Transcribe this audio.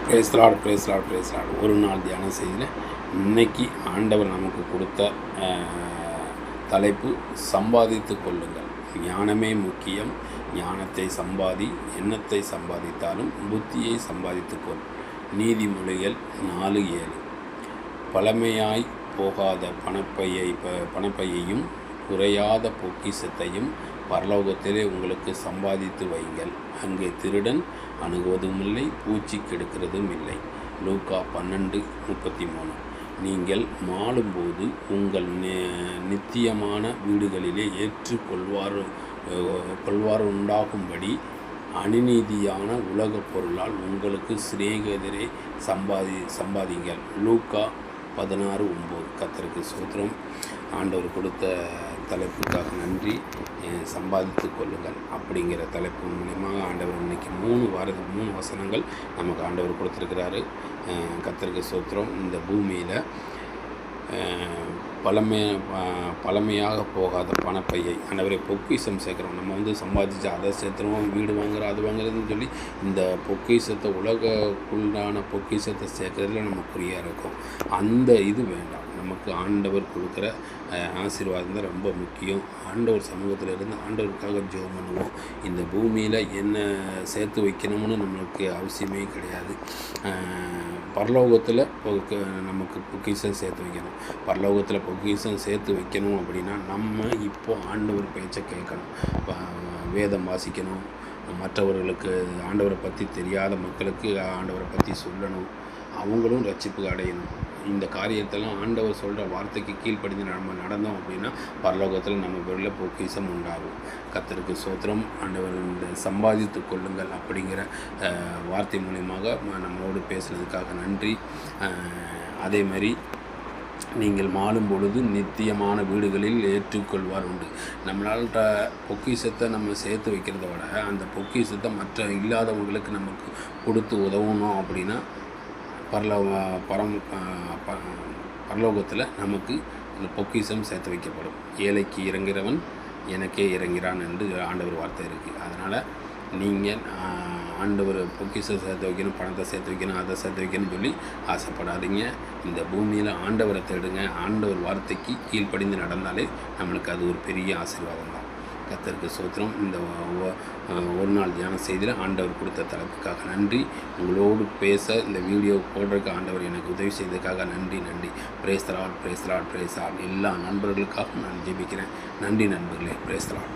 Brace Lord. ஒரு நாள் தியானம் செய்யல. இன்னைக்கு ஆண்டவர் நமக்கு கொடுத்த தலைப்பு சம்பாதித்து கொள்ளுங்கள். ஞானமே முக்கியம். ஞானத்தை சம்பாதி. எண்ணத்தை சம்பாதித்தாலும் புத்தியை சம்பாதித்துக்கொள். நீதிமொழிகள் 4:7. பழமையாய் போகாத பணப்பையையும் குறையாத பொக்கிஷத்தையும் பரலோகத்திலே உங்களுக்கு சம்பாதித்து வைங்கள். அங்கே திருடன் அணுகுவதும் இல்லை, பூச்சி கெடுக்கிறதும் இல்லை. லூக்கா 12:33. நீங்கள் மாளும்போது உங்கள் நித்தியமான வீடுகளிலே கொள்வார் உண்டாகும்படி அநீதியான உலகப் பொருளால் உங்களுக்கு சிநேகிதரை சம்பாதிங்கள். லூக்கா 16:9. கர்த்தருக்கு ஸ்தோத்திரம். ஆண்டவர் கொடுத்த தலைப்புக்காக நன்றி. சம்பாதித்து கொள்ளுங்கள் அப்படிங்கிற தலைப்பு மூலமாக ஆண்டவர் இன்றைக்கி 3 வசனங்கள் நமக்கு ஆண்டவர் கொடுத்துருக்கிறாரு. கர்த்தருக்கு ஸ்தோத்திரம். இந்த பூமியில் பழமையாக போகாத பணப்பையை ஆண்டவரை பொக்கிஷம் சேர்க்குறோம். நம்ம சம்பாதிச்சு அதை சேர்த்துருவோம், வீடு வாங்குகிறோம், அது வாங்குறதுன்னு சொல்லி இந்த பொக்கிஷத்தை உலகக்குள்ளான பொக்கிஷத்தை சேர்க்கறதுல நம்ம குறியாக இருக்கும். அந்த இது வேண்டாம். நமக்கு ஆண்டவர் கொடுக்குற ஆசீர்வாதம் தான் ரொம்ப முக்கியம். ஆண்டவர் சமூகத்தில் இருந்து ஆண்டவருக்காக ஜெபம் பண்ணுவோம். இந்த பூமியில் என்ன சேர்த்து வைக்கணும்னு நம்மளுக்கு அவசியமே கிடையாது. பரலோகத்தில் நமக்கு பொக்கிஷம் சேர்த்து வைக்கணும். பரலோகத்தில் பொக்கிஷம் சேர்த்து வைக்கணும் அப்படின்னா நம்ம இப்போது ஆண்டவர் பேச்சை கேட்கணும், வேதம் வாசிக்கணும், மற்றவர்களுக்கு ஆண்டவரை பற்றி தெரியாத மக்களுக்கு ஆண்டவரை பற்றி சொல்லணும், அவங்களும் ரட்சிப்புக்கு அடையணும். இந்த காரியத்தெல்லாம் ஆண்டவர் சொல்கிற வார்த்தைக்கு கீழ்ப்படிந்து நம்ம நடந்தோம் அப்படின்னா பரலோகத்தில் நம்ம பேரில் பொக்கிஷம் உண்டாகும். கர்த்தருக்கு ஸ்தோத்திரம். ஆண்டவர் இந்த சம்பாதித்து கொள்ளுங்கள் அப்படிங்கிற வார்த்தை மூலியமாக நம்மளோடு பேசுனதுக்காக நன்றி. அதே மாதிரி நீங்கள் மாளும் பொழுது நித்தியமான வீடுகளில் ஏற்றுக்கொள்வார் உண்டு. நம்மளால் பொக்கிஷத்தை நம்ம சேர்த்து வைக்கிறத விட அந்த பொக்கிஷத்தை மற்ற இல்லாதவங்களுக்கு நமக்கு கொடுத்து உதவணும் அப்படின்னா பரலோகத்தில் நமக்கு இந்த பொக்கிஷம் சேர்த்து வைக்கப்படும். ஏழைக்கு இறங்கிறவன் எனக்கே இறங்கிறான் என்று ஆண்டவர் வார்த்தை இருக்குது. அதனால் நீங்கள் ஆண்டவர் பொக்கிஷம் சேர்த்து வைக்கணும், பணத்தை சேர்த்து வைக்கணும், அதை சேர்த்து வைக்கணும்னு சொல்லி ஆசைப்படாதீங்க. இந்த பூமியில் ஆண்டவரை தேடுங்க. ஆண்டவர் வார்த்தைக்கு கீழ்ப்படிந்து நடந்தாலே நம்மளுக்கு அது ஒரு பெரிய ஆசீர்வாதம் தான். கர்த்தருக்கு ஸ்தோத்திரம். இந்த ஒரு நாள் தியானம் செய்தில் ஆண்டவர் கொடுத்த தலைப்புக்காக நன்றி. உங்களோடு பேச இந்த வீடியோ போடுறதுக்கு ஆண்டவர் எனக்கு உதவி செய்ததுக்காக நன்றி. Praise the Lord. எல்லா நண்பர்களுக்காகவும் நான் ஜெபிக்கிறேன். நன்றி நண்பர்களே. Praise the Lord.